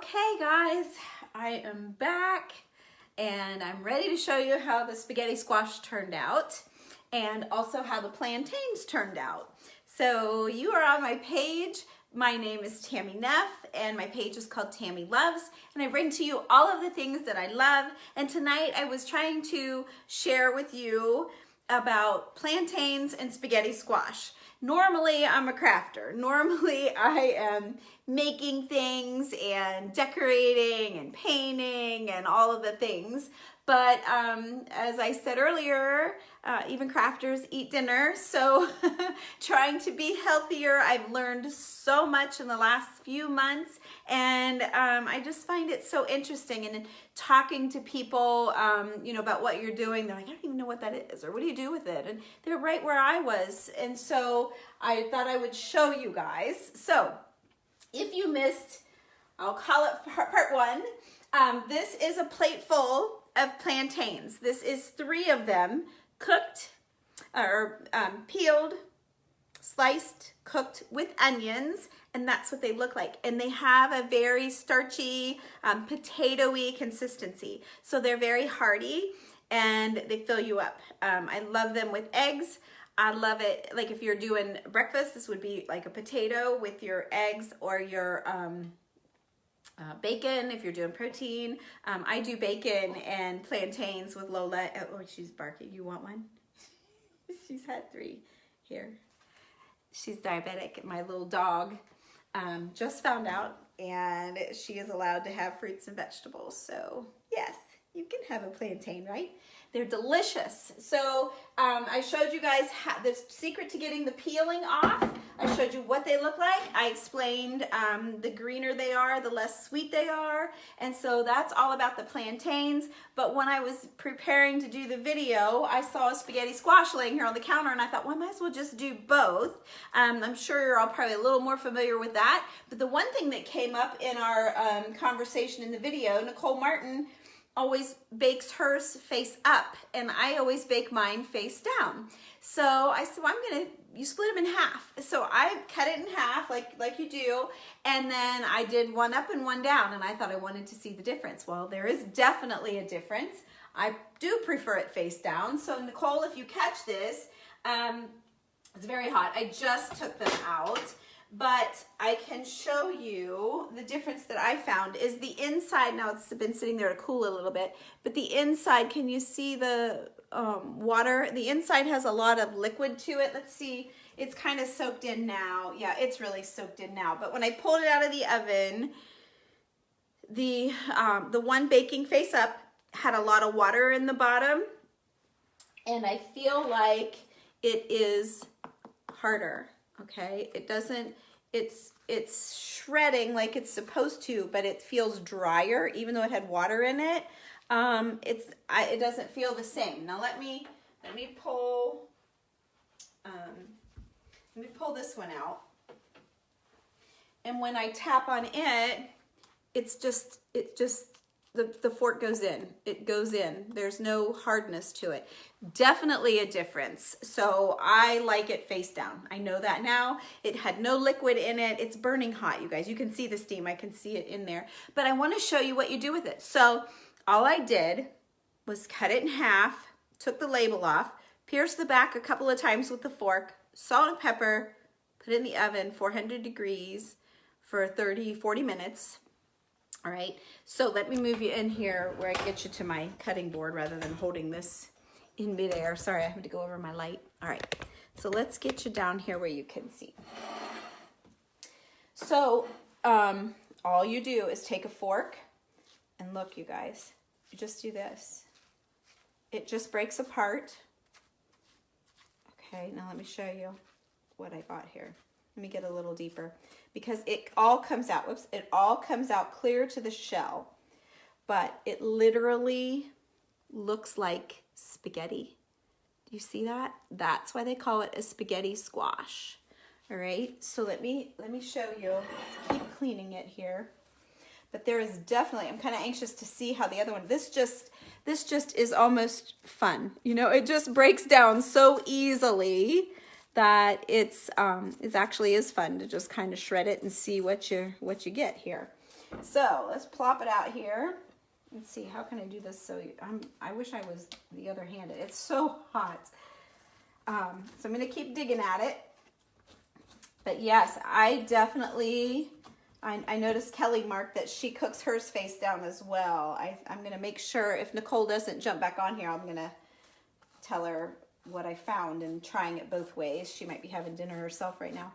Okay guys, I am back and I'm ready to show you how the spaghetti squash turned out and also how the plantains turned out. So you are on my page. My name is Tammy Neff and my page is called Tammy Loves, and I bring to you all of the things that I love. And tonight I was trying to share with you about plantains and spaghetti squash. Normally I'm a crafter. Normally I am making things and decorating and painting and all of the things. But as I said earlier, even crafters eat dinner. So trying to be healthier, I've learned so much in the last few months. And I just find it so interesting. And talking to people, you know, about what you're doing, they're like, I don't even know what that is, or what do you do with it? And they're right where I was. And so I thought I would show you guys. So if you missed, I'll call it part one. This is a plate full of plantains. This is 3 of them, cooked or peeled, sliced, cooked with onions, and that's what they look like. And they have a very starchy, potato-y consistency. So they're very hearty and they fill you up. I love them with eggs. I love it, like if you're doing breakfast, this would be like a potato with your eggs or your bacon if you're doing protein. I do bacon and plantains with Lola. Oh, she's barking. You want one? She's had 3 here. She's diabetic. My little dog just found out, and she is allowed to have fruits and vegetables. So yes, you can have a plantain, right? They're delicious. So I showed you guys the secret to getting the peeling off. I showed you what they look like. I explained the greener they are, the less sweet they are. And so that's all about the plantains. But when I was preparing to do the video, I saw a spaghetti squash laying here on the counter, and I thought, well, I might as well just do both. I'm sure you're all probably a little more familiar with that. But the one thing that came up in our conversation in the video, Nicole Martin always bakes hers face up, and I always bake mine face down. So I said, well, you split them in half. So I cut it in half like you do, and then I did one up and one down, and I thought I wanted to see the difference. Well, there is definitely a difference. I do prefer it face down. So Nicole, if you catch this, it's very hot. I just took them out. But I can show you the difference that I found is the inside. Now it's been sitting there to cool a little bit, but the inside, can you see the water? The inside has a lot of liquid to it. Let's see, it's kind of soaked in now. Yeah, it's really soaked in now. But when I pulled it out of the oven, the one baking face up had a lot of water in the bottom, and I feel like it is harder. Okay, it doesn't, it's shredding like it's supposed to, but it feels drier even though it had water in it. It doesn't feel the same. Now let me pull this one out. And when I tap on it, the fork goes in. It goes in. There's no hardness to it. Definitely a difference. So I like it face down. I know that now. It had no liquid in it. It's burning hot, you guys. You can see the steam. I can see it in there. But I want to show you what you do with it. So all I did was cut it in half, took the label off, pierced the back a couple of times with the fork, salt and pepper, put it in the oven, 400 degrees for 30-40 minutes. All right, so let me move you in here where I get you to my cutting board rather than holding this in midair. Sorry, I have to go over my light. All right, so let's get you down here where you can see. So all you do is take a fork, and look, you guys, you just do this. It just breaks apart. Okay, now let me show you what I got here. Let me get a little deeper, because it all comes out, whoops, it all comes out clear to the shell, but it literally looks like spaghetti. Do you see that? That's why they call it a spaghetti squash. All right, so let me show you. Let's keep cleaning it here. But there is definitely, I'm kind of anxious to see how the other one, this just is almost fun. You know, it just breaks down so easily that it actually is fun to just kind of shred it and see what you get here. So let's plop it out here. Let's see, how can I do this so I wish I was the other handed. It's so hot. So I'm going to keep digging at it. But yes, I definitely, I noticed Kelly marked that she cooks hers face down as well. I'm going to make sure if Nicole doesn't jump back on here, I'm going to tell her what I found and trying it both ways. She might be having dinner herself right now.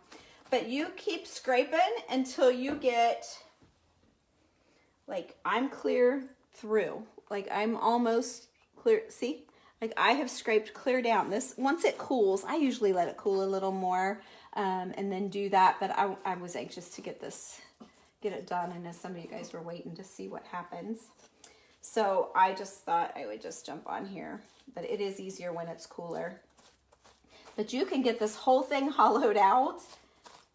But you keep scraping until you get, like, I'm clear through. Like, I'm almost clear. See? Like, I have scraped clear down. This, once it cools, I usually let it cool a little more and then do that. But I was anxious to get it done. I know some of you guys were waiting to see what happens. So I just thought I would just jump on here. But it is easier when it's cooler. But you can get this whole thing hollowed out.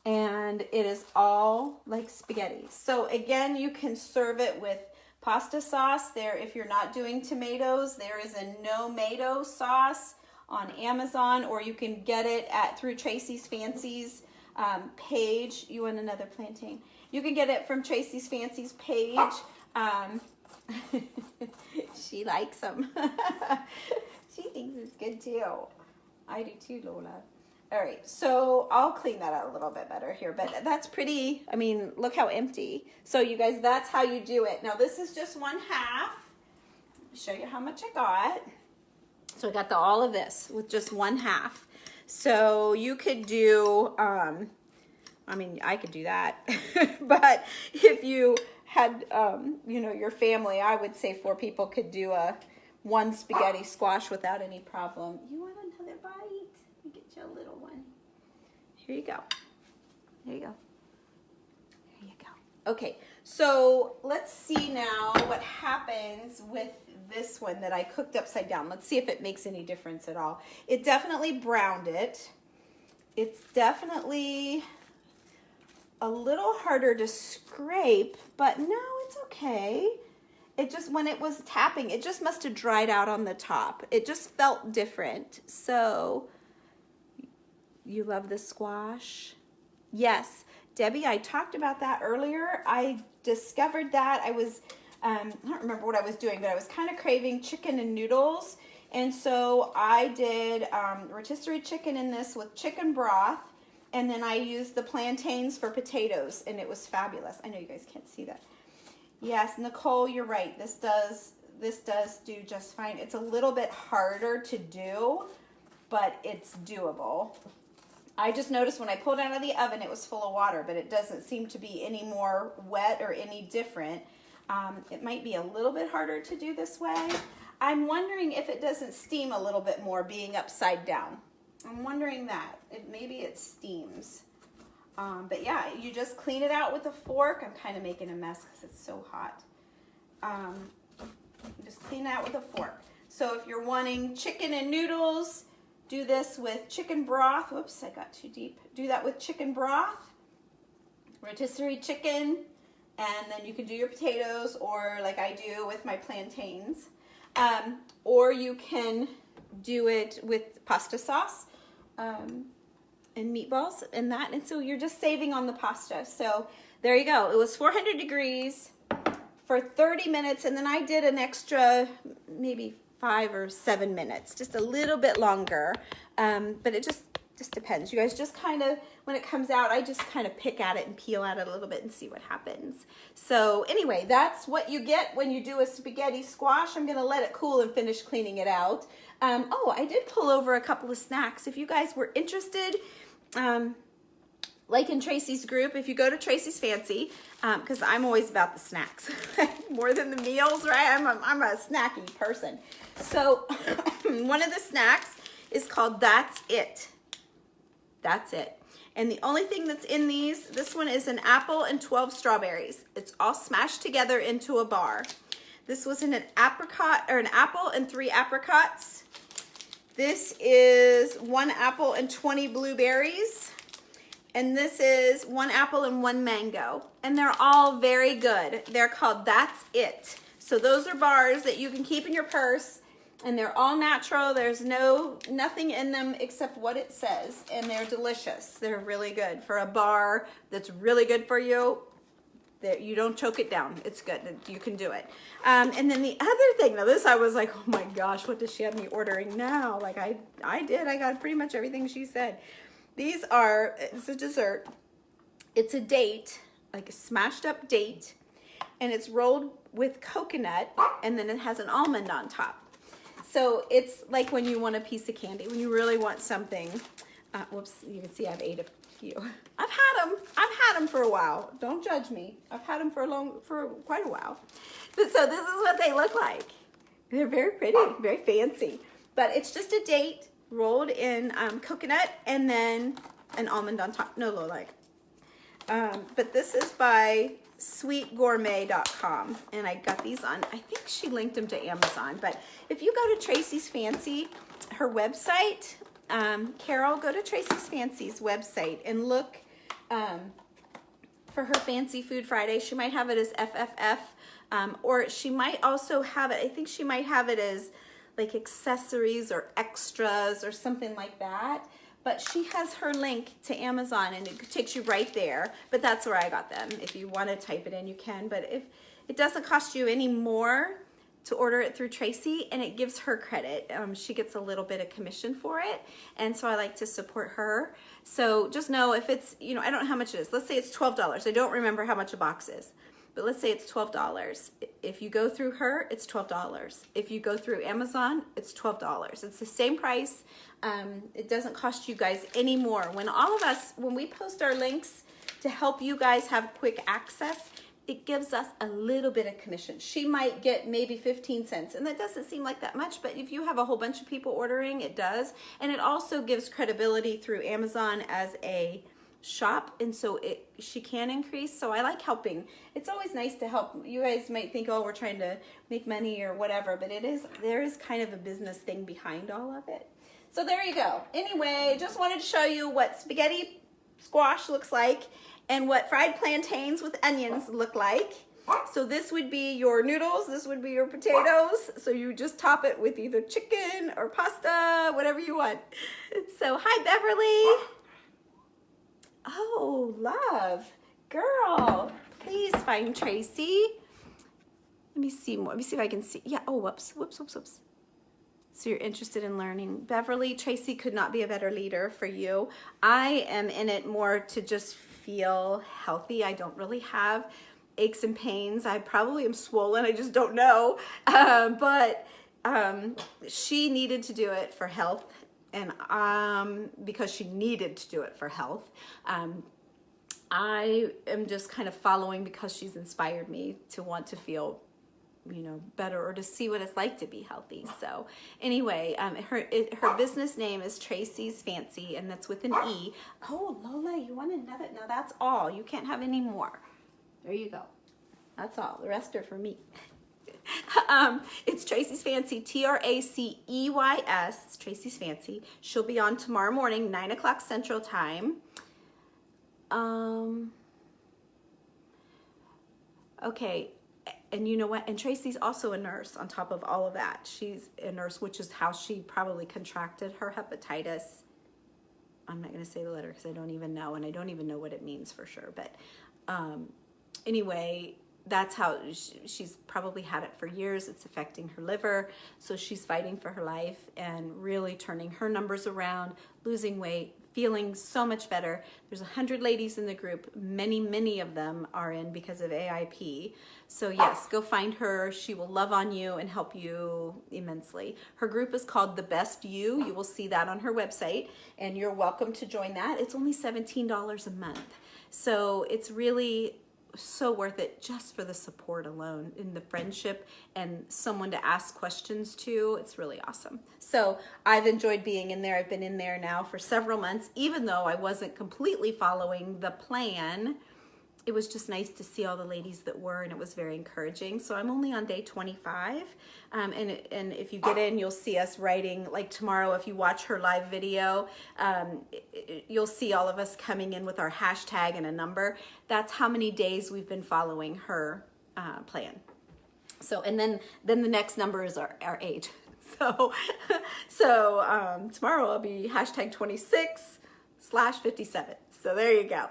And it is all like spaghetti. So again, you can serve it with pasta sauce. There, if you're not doing tomatoes, there is a no-mato sauce on Amazon, or you can get it through Tracy's Fancies page. You want another plantain? You can get it from Tracy's Fancies page. She likes them. She thinks it's good too. I do too, Lola. All right, so I'll clean that out a little bit better here, but that's pretty, I mean, look how empty. So you guys, that's how you do it. Now this is just 1/2. Show you how much I got. So I got all of this with just 1/2. So you could do, I mean, I could do that, but if you had, you know, your family, I would say 4 people could do one spaghetti squash without any problem. You want another bite? A little one. Here you go. There you go. There you go. Okay, so let's see now what happens with this one that I cooked upside down. Let's see if it makes any difference at all. It definitely browned it. It's definitely a little harder to scrape, but no, it's okay. It just, when it was tapping, it just must have dried out on the top. It just felt different. So you love the squash? Yes, Debbie, I talked about that earlier. I discovered that I don't remember what I was doing, but I was kind of craving chicken and noodles. And so I did rotisserie chicken in this with chicken broth. And then I used the plantains for potatoes, and it was fabulous. I know you guys can't see that. Yes, Nicole, you're right. This does do just fine. It's a little bit harder to do, but it's doable. I just noticed when I pulled it out of the oven, it was full of water, but it doesn't seem to be any more wet or any different. It might be a little bit harder to do this way. I'm wondering if it doesn't steam a little bit more being upside down. I'm wondering that. Maybe it steams. But yeah, you just clean it out with a fork. I'm kind of making a mess because it's so hot. Just clean it out with a fork. So if you're wanting chicken and noodles, do this with chicken broth. Whoops, I got too deep. Do that with chicken broth, rotisserie chicken, and then you can do your potatoes, or like I do with my plantains. Or you can do it with pasta sauce and meatballs and that. And so you're just saving on the pasta. So there you go. It was 400 degrees for 30 minutes. And then I did an extra maybe 5 or 7 minutes, just a little bit longer. But it just depends. You guys just kind of, when it comes out, I just kind of pick at it and peel at it a little bit and see what happens. So anyway, that's what you get when you do a spaghetti squash. I'm going to let it cool and finish cleaning it out. Oh, I did pull over a couple of snacks. If you guys were interested, like in Tracy's group, if you go to Tracy's Fancy, because I'm always about the snacks more than the meals, right? I'm a snacky person. So one of the snacks is called That's It. That's it. And the only thing that's in these, this one is an apple and 12 strawberries. It's all smashed together into a bar. This was in an apricot, or an apple and 3 apricots. This is 1 apple and 20 blueberries. And this is 1 apple and 1 mango. And they're all very good. They're called That's It. So those are bars that you can keep in your purse. And they're all natural. There's nothing in them except what it says. And they're delicious. They're really good. For a bar that's really good for you, You don't choke it down. It's good. You can do it. And then the other thing, now this I was like, oh my gosh, what does she have me ordering now? Like I did. I got pretty much everything she said. These are, it's a dessert. It's a date, like a smashed up date, and it's rolled with coconut, and then it has an almond on top. So it's like when you want a piece of candy, when you really want something. Whoops, you can see I've ate a few. I've had them for a while. Don't judge me. I've had them for quite a while. But so this is what they look like. They're very pretty, very fancy. But it's just a date rolled in coconut and then an almond on top. No, like. But this is by sweetgourmet.com, and I got these on, I think she linked them to Amazon. But if you go to Tracy's Fancy, her website, Carol, go to Tracy's Fancy's website and look for her Fancy Food Friday. She might have it as FFF, or she might also have it, I think she might have it as like accessories or extras or something like that. But she has her link to Amazon, and it takes you right there. But that's where I got them. If you want to type it in, you can. But if it doesn't cost you any more to order it through Tracy, and it gives her credit. She gets a little bit of commission for it, and so I like to support her. So just know if it's, you know, I don't know how much it is. Let's say it's $12. I don't remember how much a box is, but let's say it's $12. If you go through her, it's $12. If you go through Amazon, it's $12. It's the same price. It doesn't cost you guys any more. When we post our links to help you guys have quick access, it gives us a little bit of commission. She might get maybe 15 cents, and that doesn't seem like that much, but if you have a whole bunch of people ordering, it does. And it also gives credibility through Amazon as a shop, and so she can increase. So I like helping. It's always nice to help. You guys might think, oh, we're trying to make money or whatever, but there is kind of a business thing behind all of it. So there you go. Anyway, just wanted to show you what spaghetti squash looks like and what fried plantains with onions look like. So this would be your noodles, this would be your potatoes. So you just top it with either chicken or pasta, whatever you want. So hi, Beverly. Oh, love, girl, please find Tracy. Let me see more. Let me see if I can see. Yeah, oh, whoops. So you're interested in learning. Beverly, Tracy could not be a better leader for you. I am in it more to just feel healthy. I don't really have aches and pains. I probably am swollen. I just don't know. But she needed to do it for health. And because she needed to do it for health, I am just kind of following because she's inspired me to want to feel, you know, better or to see what it's like to be healthy. So anyway, her business name is Tracy's Fancy, and that's with an E. Oh, Lola, you want another? No, that's all. You can't have any more. There you go. That's all. The rest are for me. It's Tracy's Fancy, Traceys, Tracy's Fancy. She'll be on tomorrow morning, 9 o'clock Central Time. Okay, and you know what? And Tracy's also a nurse on top of all of that. She's a nurse, which is how she probably contracted her hepatitis. I'm not going to say the letter because I don't even know, and I don't even know what it means for sure. But anyway, that's how she's probably had it for years. It's affecting her liver. So she's fighting for her life and really turning her numbers around, losing weight, feeling so much better. There's 100 ladies in the group. Many of them are in because of AIP. So yes, go find her. She will love on you and help you immensely. Her group is called The Best You. You will see that on her website, and you're welcome to join that. It's only $17 a month. So it's really so worth it just for the support alone, in the friendship and someone to ask questions to. It's really awesome. So I've enjoyed being in there. I've been in there now for several months, even though I wasn't completely following the plan. It was just nice to see all the ladies that were, and it was very encouraging. So I'm only on day 25. And if you get in, you'll see us writing, like tomorrow, if you watch her live video, you'll see all of us coming in with our hashtag and a number. That's how many days we've been following her plan. So, and then the next number is our age. So tomorrow I'll be hashtag 26/57. So there you go.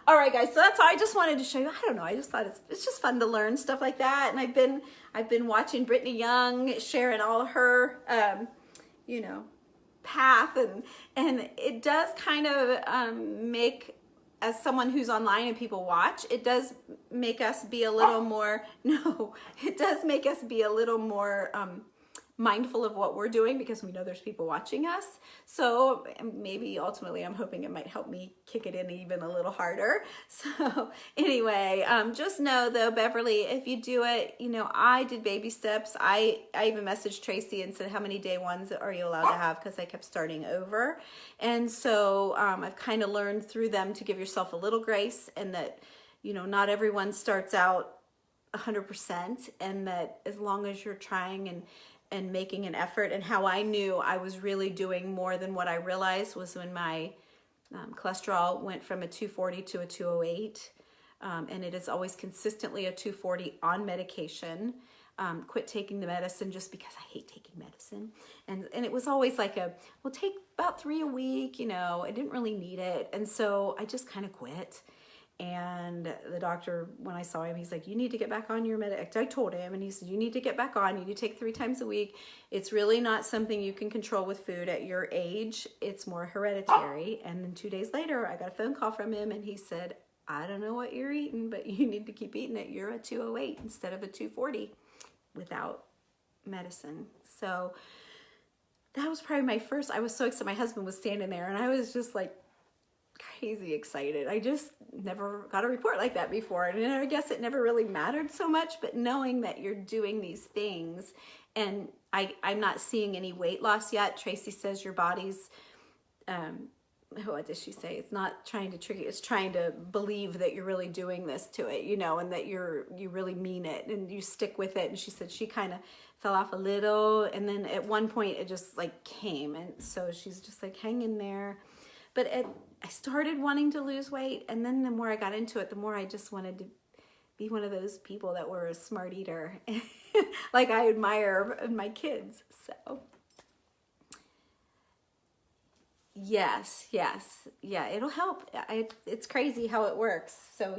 All right, guys. So that's all I just wanted to show you. I don't know. I just thought it's just fun to learn stuff like that. And I've been watching Brittany Young sharing all her, you know, path, and it does kind of make, as someone who's online and people watch, it does make us be a little more, no, it does make us be a little more mindful of what we're doing, because we know there's people watching us. So maybe ultimately I'm hoping it might help me kick it in even a little harder. So anyway, just know though, Beverly, if you do it, you know, I did baby steps. I even messaged Tracy and said, how many day ones are you allowed to have? Because I kept starting over. And so I've kind of learned through them to give yourself a little grace, and that, you know, not everyone starts out 100%, and that as long as you're trying and making an effort. And how I knew I was really doing more than what I realized was when my cholesterol went from a 240 to a 208. And it is always consistently a 240 on medication. Quit taking the medicine just because I hate taking medicine. And it was always like well, take about 3 a week, you know, I didn't really need it. And so I just kind of quit. And the doctor, when I saw him, he's like, you need to get back on your medic. I told him, and he said, you need to get back on. You need to take 3 times a week. It's really not something you can control with food at your age. It's more hereditary. And then 2 days later, I got a phone call from him, and he said, I don't know what you're eating, but you need to keep eating it. You're a 208 instead of a 240 without medicine. So that was probably my first. I was so excited. My husband was standing there, and I was just like, crazy excited. I just never got a report like that before. And I guess it never really mattered so much, but knowing that you're doing these things, and I'm not seeing any weight loss yet. Tracy says your body's, what does she say? It's not trying to trick you. It's trying to believe that you're really doing this to it, you know, and that you really mean it and you stick with it. And she said she kind of fell off a little. And then at one point it just like came. And so she's just like, hang in there. But I started wanting to lose weight, and then the more I got into it, the more I just wanted to be one of those people that were a smart eater, like I admire in my kids. So yes, yeah, it'll help. It's crazy how it works. So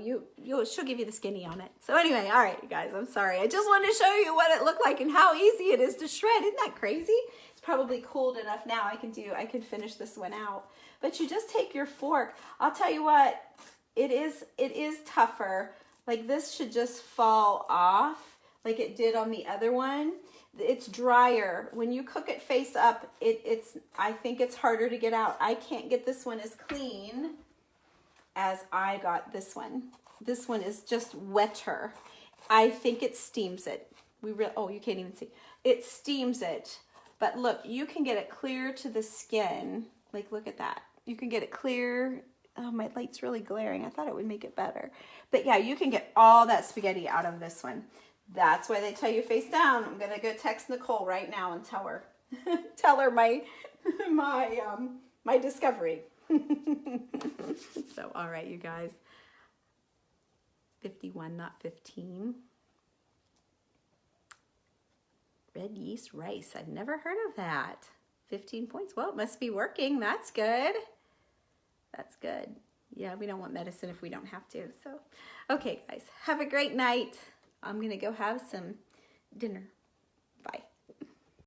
she'll give you the skinny on it. So anyway, all right, you guys, I'm sorry. I just wanted to show you what it looked like and how easy it is to shred. Isn't that crazy? It's probably cooled enough now. I can finish this one out. But you just take your fork. I'll tell you what, it is tougher. Like this should just fall off like it did on the other one. It's drier. When you cook it face up, I think it's harder to get out. I can't get this one as clean as I got this one. This one is just wetter. I think it steams it. Oh, you can't even see. It steams it. But look, you can get it clear to the skin. Like, look at that. You can get it clear. Oh, my light's really glaring. I thought it would make it better. But yeah, you can get all that spaghetti out of this one. That's why they tell you face down. I'm going to go text Nicole right now and tell her. Tell her my discovery. So, all right, you guys. 51, not 15. Red yeast rice. I've never heard of that. 15 points. Well, it must be working. That's good. That's good. Yeah, we don't want medicine if we don't have to. So, okay, guys. Have a great night. I'm going to go have some dinner. Bye.